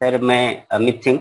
Sir मैं अमित सिंह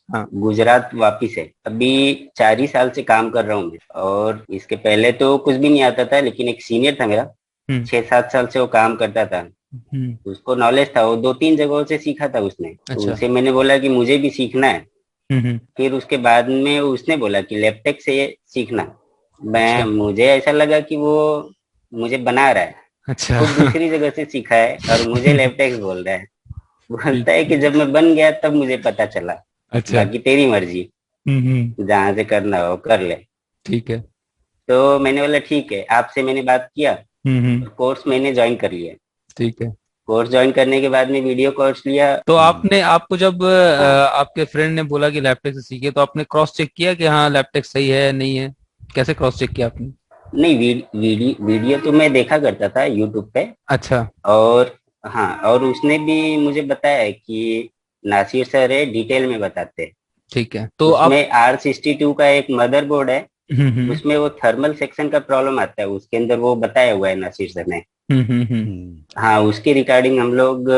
हाँ। गुजरात वापिस है। अभी 4 ही साल से काम कर रहा हूँ मैं। और इसके पहले तो कुछ भी नहीं आता था, लेकिन एक सीनियर था मेरा, हम्म। 6-7 साल से वो काम करता था। हम्म। उसको नॉलेज था, वो 2-3 जगहों से सीखा था उसने। तो अच्छा। उसे मैंने बोला कि मुझे भी सीखना है। हम्म। फिर उसके बाद में उसने बोला कि लैपटेक से ये सीखना। मैं अच्छा। मुझे ऐसा लगा कि वो मुझे बना रहा है। अच्छा। खुद दूसरी जगह से सीखा है और मुझे लैपटेक बोल रहा है। ठीक। बोलता है कि जब मैं बन गया तब मुझे पता चला। अच्छा। बाकी तेरी मर्जी, हम्म। जहां से करना हो कर ले। ठीक है। तो मैंने बोला ठीक है, आपसे मैंने बात किया हम्म। और कोर्स मैंने ज्वाइन कर लिया। ठीक है। कोर्स ज्वाइन करने के बाद में वीडियो कोर्स लिया। तो आपने आपको जब हाँ। आपके फ्रेंड ने बोला कि लैपटेक से सीखे तो आपने क्रॉस चेक किया कि हाँ लैपटेक सही है नहीं है? कैसे क्रॉस चेक किया आपने? नहीं, वीडियो तो मैं देखा करता था यूट्यूब पे। अच्छा। और हाँ, और उसने भी मुझे बताया कि नासिर सर है, डिटेल में बताते हैं। ठीक है तो आप। उसमें R62 का एक मदरबोर्ड है। हम्म। उसमें वो थर्मल सेक्शन का प्रॉब्लम आता है, उसके अंदर वो बताया हुआ है नासिर सर ने। हम्म। हाँ, उसके रिगार्डिंग हम लोग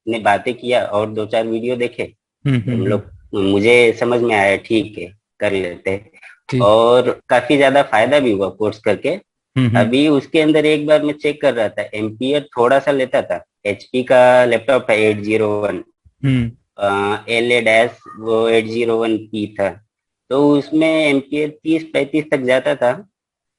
ने बातें किया और 2-4 वीडियो देखे। तो हम हम्म। लोग, मुझे समझ में आया ठीक है, कर लेते हैं। ठीक। और काफी ज्यादा फायदा भी हुआ कोर्स करके। हम्म। अभी उसके अंदर एक बार मैं चेक कर रहा था, एम्पियर थोड़ा सा लेता था। HP का लैपटॉप है 801, हम्म। एल ए डैश, वो 801P था। तो उसमें एम्पियर 30-35 तक जाता था।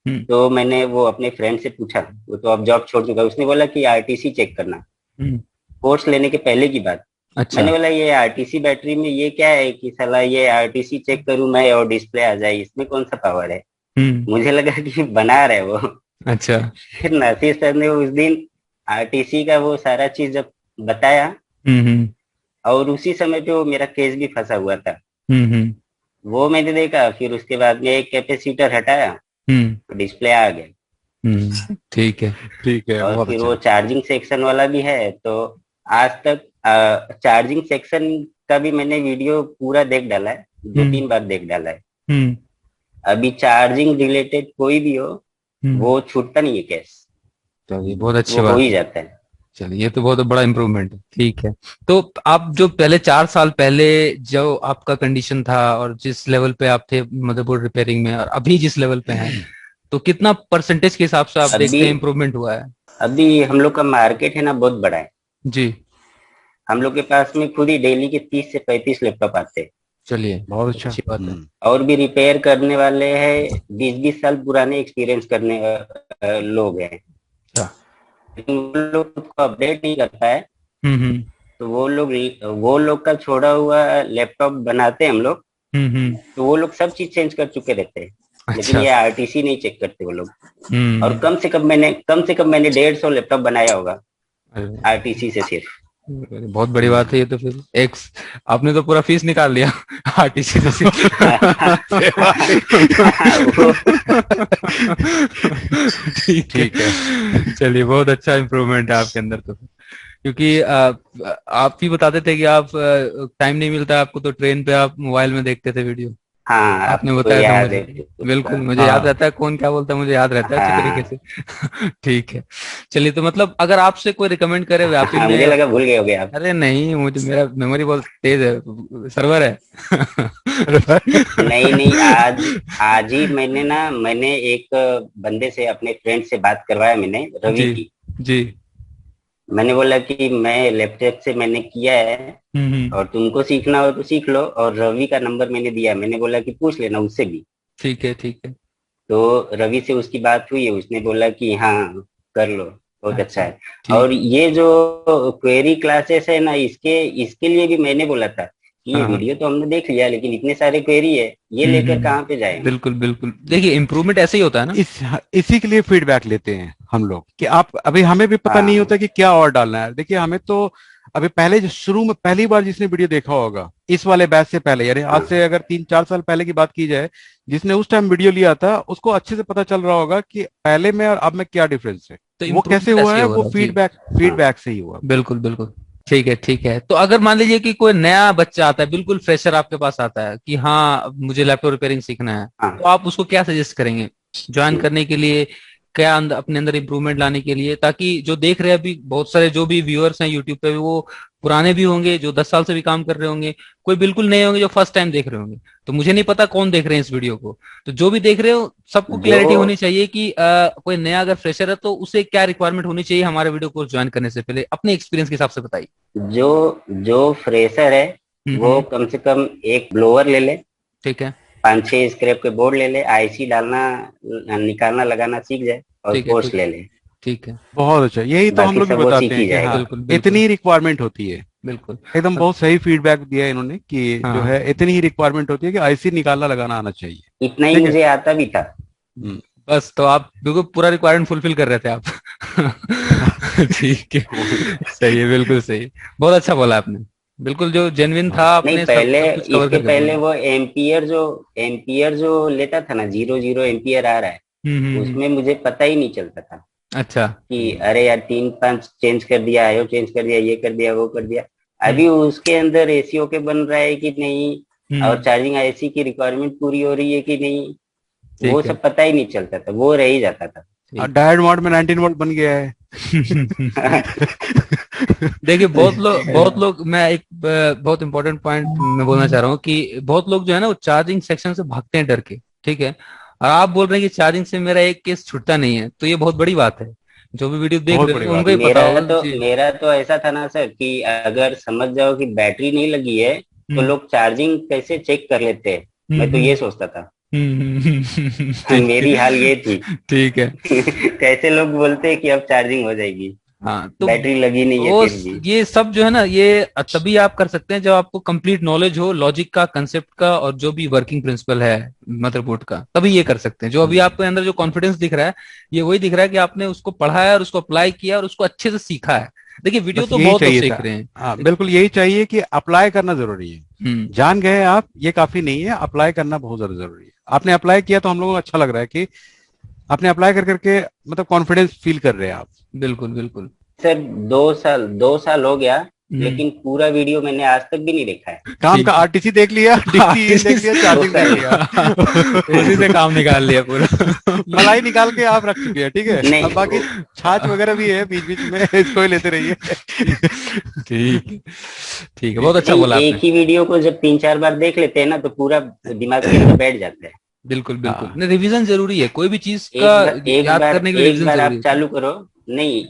हम्म। तो मैंने वो अपने फ्रेंड से पूछा, वो तो अब जॉब छोड़ चुका है, उसने बोला कि RTC चेक करना, हम्म। कोर्स लेने के पहले की बात। अच्छा। मैंने बोला ये RTC बैटरी में ये क्या है कि साला ये RTC चेक करूं मैं और डिस्प्ले आ जाए, इसमें कौन सा पावर है। हम्म। मुझे लगा कि बना रहे वो। अच्छा। फिर नासिर सर ने उस दिन RTC का वो सारा चीज जब बताया, हम्म। और उसी समय पे वो मेरा केस भी फंसा हुआ था, हम्म। वो मैंने देखा। फिर उसके बाद में एक कैपेसिटर हटाया, हम्म। डिस्प्ले आ गया। ठीक है। ठीक है, और बहुत फिर वो अच्छा। चार्जिंग सेक्शन वाला भी है। तो आज तक चार्जिंग सेक्शन का भी मैंने वीडियो पूरा देख डाला है, दो हम्म। तीन बार देख डाला है। हम्म। अभी चार्जिंग रिलेटेड कोई भी हो, हम्म। वो छूटता नहीं है केस, चलिए बहुत अच्छी वो हो बात ही है। जाता है। चलिए ये तो बहुत बड़ा इम्प्रूवमेंट है। ठीक है। तो आप जो पहले 4 साल पहले जो आपका कंडीशन था और जिस लेवल पे आप थे मदरबोर्ड रिपेयरिंग में और अभी जिस लेवल पे हैं तो कितना परसेंटेज के हिसाब से आप अभी देखते हैं इम्प्रूवमेंट हुआ है? अभी हम लोग का मार्केट है ना, बहुत बड़ा है। जी। हम लोग के पास में खुद ही डेली के 30 से 35 लैपटॉप आते हैं। चलिए बहुत बहुत अच्छा। अच्छी बात है। और भी रिपेयर करने वाले हैं, 20-20 साल पुराने एक्सपीरियंस करने लोग हैं। अच्छा। लेकिन वो लोग खुद को अपडेट नहीं करता है। हम्म। तो वो लोग का छोड़ा हुआ लैपटॉप बनाते हैं हम लोग। हम्म। तो वो लोग सब चीज चेंज कर चुके रहते हैं। लेकिन अच्छा। ये RTC नहीं चेक करते वो लोग। और हम्म। कम से कम मैंने 150 लैपटॉप बनाया होगा अरे, RTC से सिर्फ। बहुत बड़ी बात है ये तो। फिर एक आपने तो पूरा फीस निकाल लिया आरटीसी से अरे भाई। वो ठीक है। ठीक है। चलिए बहुत अच्छा इम्प्रूवमेंट है आपके अंदर तो। क्योंकि आप ही बताते थे कि आप टाइम नहीं मिलता आपको तो ट्रेन पे आप मोबाइल में देखते थे वीडियो। हाँ, आपने आपको बताया था याद मुझे। है बिल्कुल पूरा। मुझे याद हाँ। रहता है कौन क्या बोलता है मुझे याद रहता है अच्छी तरीके हाँ। से। ठीक है। चलिए तो मतलब अगर आपसे कोई रिकमेंड करे व्यापी हाँ, में। मुझे लगा भूल गए होगे आप। अरे नहीं मुझे मेरा मेमोरी बहुत तेज है सर्वर है। अरे भाई। नहीं नहीं, आज आज ही मैंने एक बंदे से, अपने फ्रेंड से बात करवाया मैंने, रवि जी। की। जी। मैंने बोला कि मैं लैपटॉप से मैंने किया है, हम्म। और तुमको सीखना हो तो सीख लो। और रवि का नंबर मैंने दिया, मैंने बोला कि पूछ लेना उससे भी। ठीक है। ठीक है। तो रवि से उसकी बात हुई है, उसने बोला कि हाँ, कर लो, बहुत अच्छा अच्छा। है। और ठीक है। ये जो क्वेरी क्लासेस है ना, इसके इसके लिए भी मैंने बोला था कि ये हाँ हाँ। वीडियो तो हमने देख लिया, लेकिन इतने सारे क्वेरी है, ये लेकर कहाँ पे जाए हम। बिल्कुल बिल्कुल देखिए इम्प्रूवमेंट ऐसे ही होता है ना। इसी के लिए फीडबैक लेते हैं हम लोग कि आप अभी हमें भी पता नहीं हाँ। होता कि क्या और डालना है। देखिए हमें तो अभी पहले जो शुरू में पहली बार जिसने वीडियो देखा होगा इस वाले बैच से पहले, यानी आज हाँ। से अगर 3-4 साल पहले की बात की जाए, जिसने उस टाइम वीडियो लिया था उसको अच्छे से पता चल रहा होगा कि पहले में और अब में क्या डिफरेंस है। तो वो कैसे इम्प्रूवमेंट हुआ ऐसे ही है, हो वो रहा है जी। फीडबैक हाँ। फीडबैक से ही हुआ। बिल्कुल बिल्कुल। ठीक है। ठीक है तो अगर मान लीजिए कि कोई नया बच्चा आता है बिल्कुल फ्रेशर आपके पास आता है कि हाँ मुझे लैपटॉप रिपेयरिंग सीखना है हाँ। तो आप उसको क्या सजेस्ट करेंगे ज्वाइन करने के लिए? क्या अपने अंदर इम्प्रूवमेंट लाने के लिए, ताकि जो देख रहे हैं अभी बहुत सारे जो भी व्यूअर्स हैं यूट्यूब पे, वो पुराने भी होंगे जो 10 साल से भी काम कर रहे होंगे, कोई बिल्कुल नए होंगे जो फर्स्ट टाइम देख रहे होंगे। तो मुझे नहीं पता कौन देख रहे हैं इस वीडियो को, तो जो भी देख रहे हो सबको जो क्लैरिटी होनी चाहिए कि कोई नया अगर फ्रेशर है तो उसे क्या रिक्वायरमेंट होनी चाहिए हमारे वीडियो कोर्स ज्वाइन करने से पहले, अपने एक्सपीरियंस के हिसाब से बताइए। जो जो फ्रेशर है वो कम से कम एक ब्लोअर ले ले, ठीक है। 5-6 स्क्रैप के बोर्ड ले ले, आईसी डालना निकालना लगाना सीख जाए और ठीक है। कोर्स ठीक ले है। ले। ठीक है। बहुत अच्छा, यही तो हम बाकी लोग भी सब वो बताते सीख ही हैं कि जाएगा। हाँ, बिल्कुल बिल्कुल इतनी रिक्वायरमेंट होती है। बिल्कुल। एकदम बहुत सही फीडबैक दिया है इन्होंने कि जो हाँ, है इतनी ही रिक्वायरमेंट होती है कि आईसी निकालना लगाना आना चाहिए। इतना ही ठीक है। मुझे आता भी था। हम्म। बस तो आप बिल्कुल पूरा रिक्वायरमेंट फुलफिल कर रहे थे आप। ठीक है। सही है, बिल्कुल सही। बहुत अच्छा बोला आपने, बिल्कुल जो जेन्युइन था नहीं, आपने सब पहले सब कुछ कवर इसके करके पहले बोला। वो एम्पियर जो लेता था ना, 0 0 एम्पियर आ रहा है, हम्म। उसमें मुझे पता ही नहीं चलता था अच्छा। कि अरे यार 3-5 चेंज कर दिया, आयो चेंज कर दिया, ये कर दिया, वो कर दिया। हम्म। अभी उसके अंदर एसी ओके बन रहा है कि नहीं, और हम्म। चार्जिंग आईसी की रिक्वायरमेंट पूरी हो रही है कि नहीं, वो ठीक है। सब पता ही नहीं चलता था, वो रह ही जाता था। ठीक। डायड मोड में 19 वोल्ट बन गया है। देखिए ठीक है। बहुत लोग, मैं एक बहुत इंपॉर्टेंट पॉइंट मैं बोलना चाह रहा हूँ कि बहुत लोग जो है ना वो चार्जिंग सेक्शन से भागते हैं डर के। ठीक है। और आप बोल रहे हैं कि चार्जिंग से मेरा एक केस छूटता नहीं है, तो ये बहुत बड़ी बात है। जो भी वीडियो देख बहुत रहे बड़ी हो बात उनको ही है। पता होगा जी। मेरा तो ऐसा था ना सर कि अगर समझ जाओ कि बैटरी नहीं लगी है तो हम्म। लोग चार्जिंग कैसे चेक कर लेते हैं, हम्म। मैं तो ये सोचता था। ठीक मेरी हाल ये थी। है। ठीक है। कैसे लोग बोलते हैं कि अब चार्जिंग हो जाएगी, हाँ तो बैटरी लगी नहीं है वो फिर भी। ये सब जो है ना, ये तभी आप कर सकते हैं जब आपको कंप्लीट नॉलेज हो लॉजिक का, कंसेप्ट का, और जो भी वर्किंग प्रिंसिपल है मदरबोर्ड का, तभी ये कर सकते हैं। जो अभी आपके अंदर जो कॉन्फिडेंस दिख रहा है, ये वही दिख रहा है कि आपने उसको पढ़ा है और उसको अप्लाई किया और उसको अच्छे से सीखा है। देखिए वीडियो बस तो यही बहुत लोग चाहिए सीख था। रहे हैं हाँ, लेकिन। बिल्कुल यही चाहिए कि अप्लाई करना जरूरी है। हम्म। जान गए आप, ये काफी नहीं है, अप्लाई करना बहुत ज्यादा जरूरी है। आपने अप्लाई किया तो हम लोगों को अच्छा लग रहा है कि आपने अप्लाई कर करके मतलब कॉन्फिडेंस फील कर रहे हैं आप। बिल्कुल बिल्कुल। सर 2 साल हो गया, हम्म। लेकिन पूरा वीडियो मैंने आज तक भी नहीं देखा है। काम का ठीक है। आरटीसी देख लिया, हाँ, डीसी इन देख लिया, तो चार्जिंग देख सर लिया। उसी से काम निकाल लिया पूरा। मलाई निकाल के आप रख चुके हैं। ठीक है, अब नहीं, बाकी छाछ वगैरह भी है बीच बीच में, इसको ही लेते रहिए। ठीक। ठीक है। ठीक है, बहुत ठीक है। अच्छा नहीं, बोला एक आपने। ही वीडियो को जब 3-4 बार देख लेते हैं ना तो पूरा दिमाग के अंदर बैठ जाता है। बिल्कुल बिल्कुल, हाँ। नहीं रिवीजन जरूरी है, कोई भी चीज का याद करने के लिए एक रिवीजन बार जरूरी आप है। चालू करो। नहीं,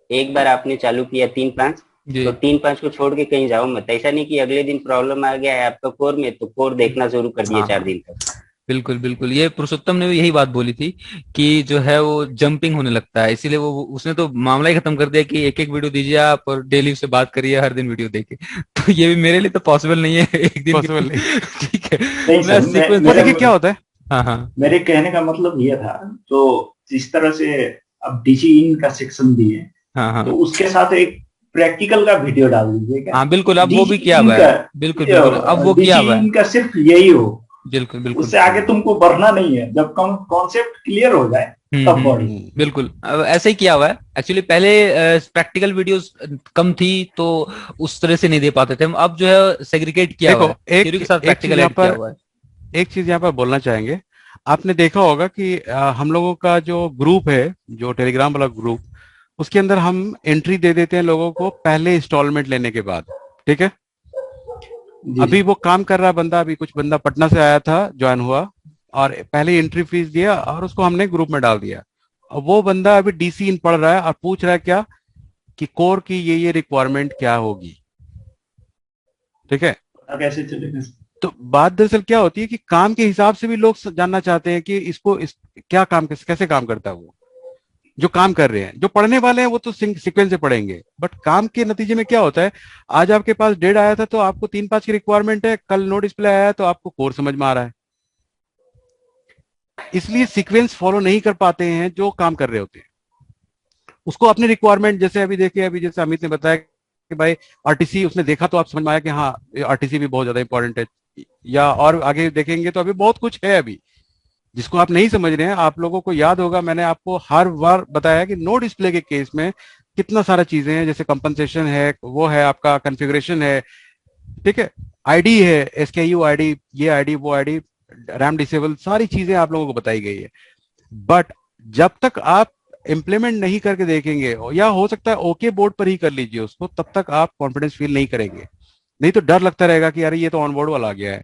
एक बार आपने चालू किया 3-5, जी। तो 3-5 को छोड़ के कहीं जाओ मत। ऐसा नहीं कि अगले दिन प्रॉब्लम आ गया है आपका कोर में तो कोर देखना शुरू कर दिए हाँ 4 दिन तक। बिल्कुल बिल्कुल, ये पुरुषोत्तम ने भी यही बात बोली थी कि जो है वो जंपिंग होने लगता है, इसीलिए वो उसने तो मामला ही खत्म कर दिया कि एक एक वीडियो दीजिए आप और डेली उससे बात करिए, हर दिन वीडियो देखे। तो ये भी मेरे लिए तो पॉसिबल नहीं है एक दिन के पॉसिबल नहीं। ठीक है। नहीं मैं सर, सीक्वेंस वो देता देखिए हूँ। क्या होता है। हाँ हाँ। मेरे कहने का मतलब ये था, तो जिस तरह से अब डीसी इन का सेक्शन दिए, हाँ तो हाँ। उसके साथ एक प्रैक्टिकल का वीडियो डाल दीजिए क्या। हाँ बिल्कुल, अब वो डीसी भी किया इन हुआ का है। बिल्कुल बिल्कुल, अब वो किया डीसी हुआ है। इन का सिर्फ यही हो, बिल्कुल बिल्कुल। उससे आगे तुमको बढ़ना नहीं है। जब कॉन्सेप्ट क्लियर हो जाए तब बढ़ो। बिल्कुल, अब ऐसे ही किया हुआ है। एक्चुअली पहले प्रैक्टिकल वीडियोस कम थी तो उस तरह से नहीं दे पाते थे हम, अब जो है सेग्रीगेट किया हुआ देखो है, थ्योरी के साथ एक चीज प्रैक्टिकल यहाँ ऐड किया पर, हुआ है। एक चीज यहाँ पर बोलना चाहेंगे। आपने देखा होगा कि हम लोगों का जो ग्रुप है, जो टेलीग्राम वाला ग्रुप, उसके अंदर हम एंट्री दे देते हैं लोगों को पहले इंस्टॉलमेंट लेने के बाद। ठीक है। जी अभी सर। वो काम कर रहा बंदा, अभी कुछ बंदा पटना से आया था, ज्वाइन हुआ, और पहले एंट्री फीस दिया और उसको हमने ग्रुप में डाल दिया। और वो बंदा अभी डीसी इन पढ़ रहा है और पूछ रहा है क्या कि कोर की ये रिक्वायरमेंट क्या होगी। ठीक है। पता कैसे चलेगा सर? तो बात दरअसल क्या होती है कि काम के हिसाब से भी लोग जानना चाहते हैं कि क्या काम, कैसे काम करता है वो जो काम कर रहे हैं। जो पढ़ने वाले हैं वो तो सीक्वेंस से पढ़ेंगे, बट काम के नतीजे में क्या होता है, आज आपके पास डेट आया था तो आपको 3-5 की रिक्वायरमेंट है, कल नो डिस्प्ले आया है तो आपको कोर समझ में आ रहा है। इसलिए सीक्वेंस फॉलो नहीं कर पाते हैं जो काम कर रहे होते हैं। उसको अपनी रिक्वायरमेंट, जैसे अभी देखिए, अभी जैसे अमित ने बताया कि भाई आरटीसी उसने देखा तो आप समझ में आया कि हाँ आरटीसी भी बहुत ज्यादा इंपॉर्टेंट है, या और आगे देखेंगे तो अभी बहुत कुछ है अभी जिसको आप नहीं समझ रहे हैं। आप लोगों को याद होगा, मैंने आपको हर बार बताया कि नो डिस्प्ले के केस में कितना सारा चीजें हैं, जैसे कंपनसेशन है, वो है आपका कॉन्फ़िगरेशन है, ठीक है, आईडी है, एसकेयू आईडी, ये आईडी वो आईडी, रैम डिसेबल, सारी चीजें आप लोगों को बताई गई है। बट जब तक आप इम्प्लीमेंट नहीं करके देखेंगे, या हो सकता है ओके बोर्ड पर ही कर लीजिए उसको, तब तक आप कॉन्फिडेंस फील नहीं करेंगे। नहीं तो डर लगता रहेगा कि अरे ये तो ऑन बोर्ड वाला आ गया है,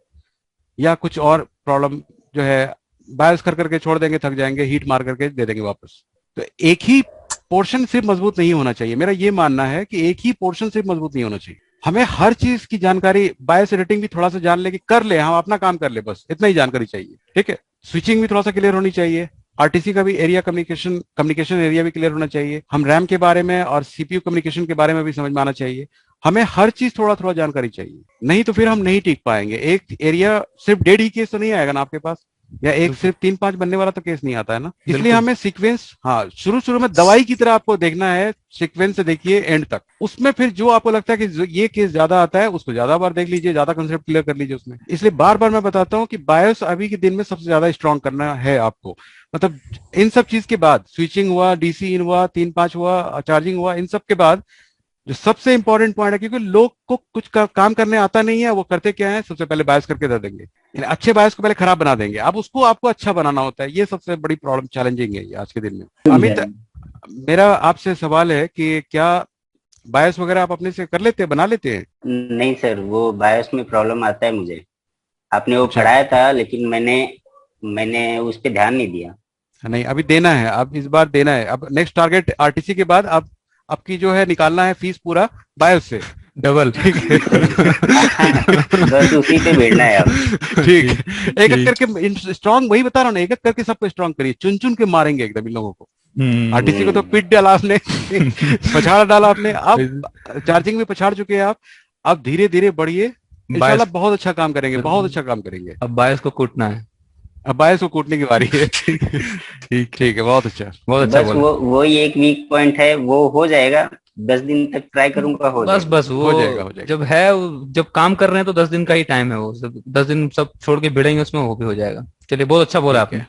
या कुछ और प्रॉब्लम जो है, बायोस कर करके छोड़ देंगे, थक जाएंगे, हीट मार करके दे देंगे वापस। तो एक ही पोर्शन सिर्फ मजबूत नहीं होना चाहिए। मेरा ये मानना है कि एक ही पोर्शन सिर्फ मजबूत नहीं होना चाहिए। हमें हर चीज की जानकारी, बायोस रेटिंग भी थोड़ा सा जान ले, कि कर ले, हम अपना काम कर ले, बस इतना ही जानकारी चाहिए, ठीक है। स्विचिंग भी थोड़ा सा क्लियर होनी चाहिए, आरटीसी का भी एरिया कम्युनिकेशन एरिया भी क्लियर होना चाहिए, हम रैम के बारे में और सीपीयू कम्युनिकेशन के बारे में भी समझ में आना चाहिए। हमें हर चीज थोड़ा थोड़ा जानकारी चाहिए, नहीं तो फिर हम नहीं टिक पाएंगे। एक एरिया सिर्फ 1.5 ही केस तो नहीं आएगा ना आपके पास, या एक सिर्फ 3-5 बनने वाला तो केस नहीं आता है ना। इसलिए हमें सीक्वेंस, हाँ, शुरू में दवाई की तरह आपको देखना है, सीक्वेंस से देखिए एंड तक। उसमें फिर जो आपको लगता है कि ये केस ज्यादा आता है, उसको ज्यादा बार देख लीजिए, ज्यादा कंसेप्ट क्लियर कर लीजिए उसमें। इसलिए बार बार मैं बताता हूँ कि बायोस अभी के दिन में सबसे ज्यादा स्ट्रॉन्ग करना है आपको। मतलब इन सब चीज के बाद, स्विचिंग हुआ, डीसी इन हुआ, 3-5 हुआ, चार्जिंग हुआ, इन सब के बाद जो सबसे इंपॉर्टेंट पॉइंट है, क्योंकि लोग को कुछ काम करने आता नहीं है, वो करते क्या है, सबसे पहले बायस करके दे देंगे, यानी अच्छे बायस को पहले खराब बना देंगे। अब उसको आपको अच्छा बनाना होता है, ये सबसे बड़ी प्रॉब्लम, चैलेंजिंग है ये आज के दिन में। अमित, मेरा आपसे सवाल है कि क्या बायस वगैरह आप अपने से कर लेते हैं, बना लेते हैं? नहीं सर, वो बायोस में प्रॉब्लम आता है मुझे। आपने वो अच्छा। पढ़ाया था, लेकिन मैंने उस पर ध्यान नहीं दिया। नहीं, अभी देना है, अब इस बार देना है। अब नेक्स्ट टारगेट आरटीसी के बाद अब आपकी जो है, निकालना है फीस पूरा बायोस से डबल। ठीक है। बस उसी पे भिड़ना है अब। ठीक है, एक एक करके स्ट्रॉन्ग, वही बता रहा हूँ ना, एक एक करके सबको स्ट्रॉन्ग करिए, चुन चुन के मारेंगे एकदम इन लोगों को। आरटीसी को तो पिट डाला आपने, पछाड़ डाला आपने, अब चार्जिंग में पछाड़ चुके हैं आप। अब धीरे धीरे बढ़िए, इंशाल्लाह बहुत अच्छा काम करेंगे, बहुत अच्छा काम करेंगे। अब बायस को कूटना है, अब बायस को कूटने की बारी है। ठीक है, बहुत अच्छा, बहुत अच्छा बस बोला। वो ही एक वीक पॉइंट है, वो हो जाएगा। 10 दिन तक ट्राई करूंगा, हो बस जाएगा। बस वो हो जाएगा, हो जाएगा। जब है, जब काम कर रहे हैं तो 10 दिन का ही टाइम है, वो 10 दिन सब छोड़ के भिड़ेंगे उसमें, वो भी हो जाएगा। चलिए, बहुत अच्छा बोला ठीक है। आपने।